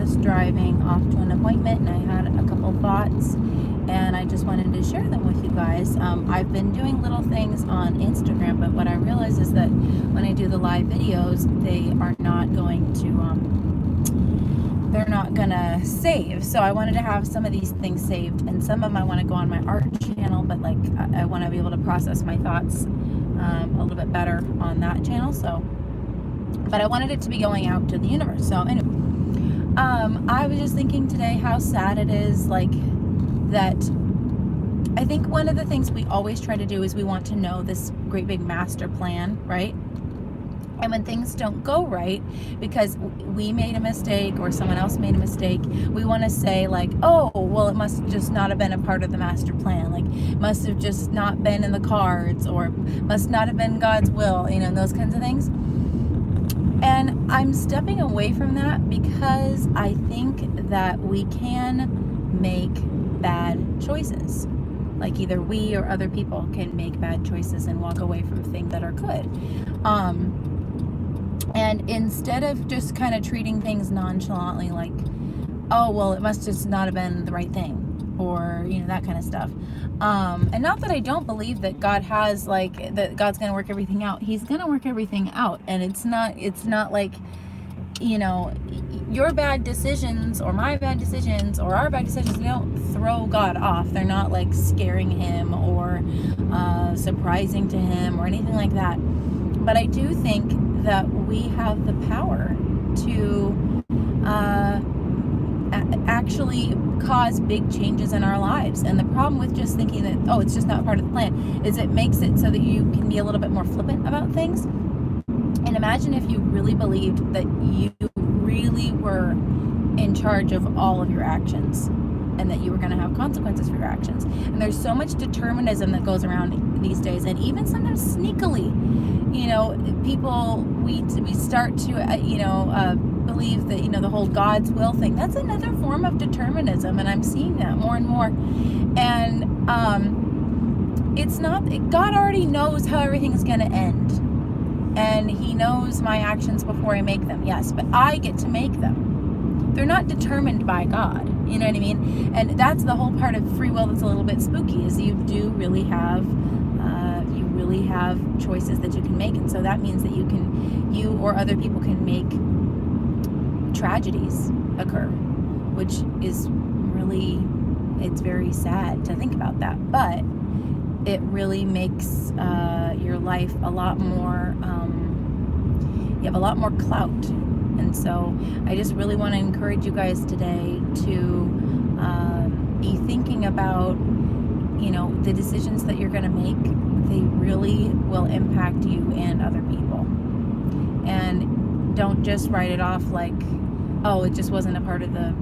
just driving off to an appointment, and I had a couple thoughts, and I just wanted to share them with you guys. I've been doing little things on Instagram, but what I realize is that when I do the live videos, they are not going to they're not gonna save. So I wanted to have some of these things saved, and some of them I want to go on my art channel, but like I want to be able to process my thoughts a little bit better on that channel. So, but I wanted it to be going out to the universe. So anyway, I was just thinking today how sad it is, like, that I think one of the things we always try to do is we want to know this great big master plan, right? And when things don't go right because we made a mistake or someone else made a mistake, we want to say like, oh, well, it must just not have been a part of the master plan. Like, must have just not been in the cards, or must not have been God's will, you know, and those kinds of things. And I'm stepping away from that because I think that we can make bad choices. Like, either we or other people can make bad choices and walk away from things that are good. And instead of just kind of treating things nonchalantly, like, oh, well, it must just not have been the right thing, or, you know, that kind of stuff. And not that I don't believe that God has, like, that God's going to work everything out. He's going to work everything out. And it's not like, you know, your bad decisions or my bad decisions or our bad decisions, they don't throw God off. They're not like scaring him or surprising to him or anything like that. But I do think that we have the power to actually cause big changes in our lives. And the problem with just thinking that, oh, it's just not part of the plan, is it makes it so that you can be a little bit more flippant about things. And imagine if you really believed that you really were in charge of all of your actions, and that you were going to have consequences for your actions. And there's so much determinism that goes around these days, and even sometimes sneakily, you know, people, we start to believe that, you know, the whole God's will thing, that's another form of determinism, and I'm seeing that more and more. And it's not, God already knows how everything is going to end, and he knows my actions before I make them, yes, but I get to make them. They're not determined by God, you know what I mean? And that's the whole part of free will that's a little bit spooky, is you do really have choices that you can make. And so that means that you or other people can make tragedies occur, which is really, it's very sad to think about that, but it really makes your life a lot more, you have a lot more clout. And so I just really want to encourage you guys today to be thinking about, you know, the decisions that you're going to make. They really will impact you and other people. And don't just write it off like, oh, it just wasn't a part of the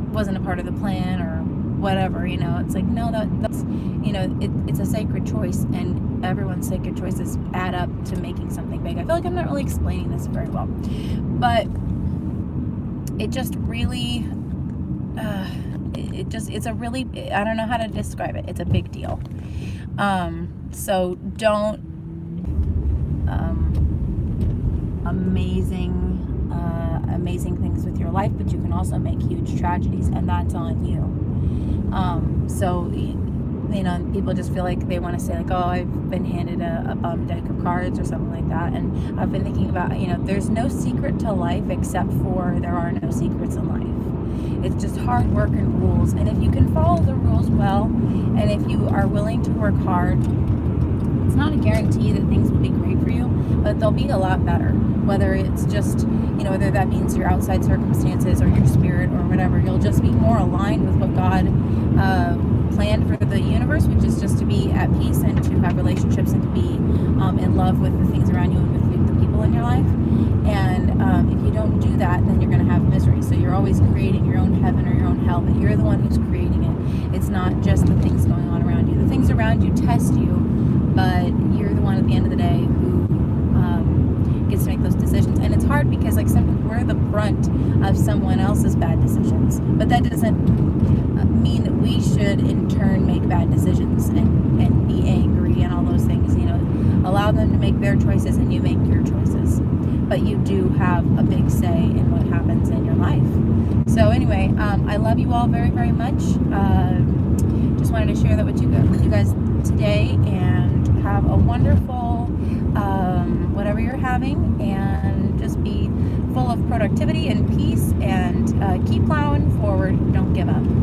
plan or whatever, you know. It's like, no, that's, you know, it's a sacred choice, and everyone's sacred choices add up to making something big. I feel like I'm not really explaining this very well, but it just really, it's a really, I don't know how to describe it. It's a big deal. So don't, amazing things with your life, but you can also make huge tragedies, and that's on you. So, you know, people just feel like they want to say like, oh, I've been handed a bum deck of cards or something like that. And I've been thinking about, you know, there's no secret to life except for there are no secrets in life. It's just hard work and rules. And if you can follow the rules well, and if you are willing to work hard, it's not a guarantee that things will be great for you, but they'll be a lot better. Whether it's just, you know, whether that means your outside circumstances or your spirit or whatever, you'll just be more aligned with what God planned for the universe, which is just to be at peace and to have relationships and to be in love with the things around you and with the people in your life. And if you don't do that, then you're going to have misery. So you're always creating your own heaven or your own hell, but you're the one who's creating it. It's not just the things going on around you. The things around you test you, but you're the one at the end of the day who gets to make those decisions. And it's hard because, like, we're the brunt of someone else's bad decisions, but that doesn't mean that we should in turn make bad decisions and be angry and all those things. You know, allow them to make their choices and you make your choices, but you do have a big say in what happens in your life. So anyway, I love you all very, very much. Just wanted to share that with you guys today, and have a wonderful whatever you're having, and just be full of productivity and peace, and keep plowing forward. Don't give up.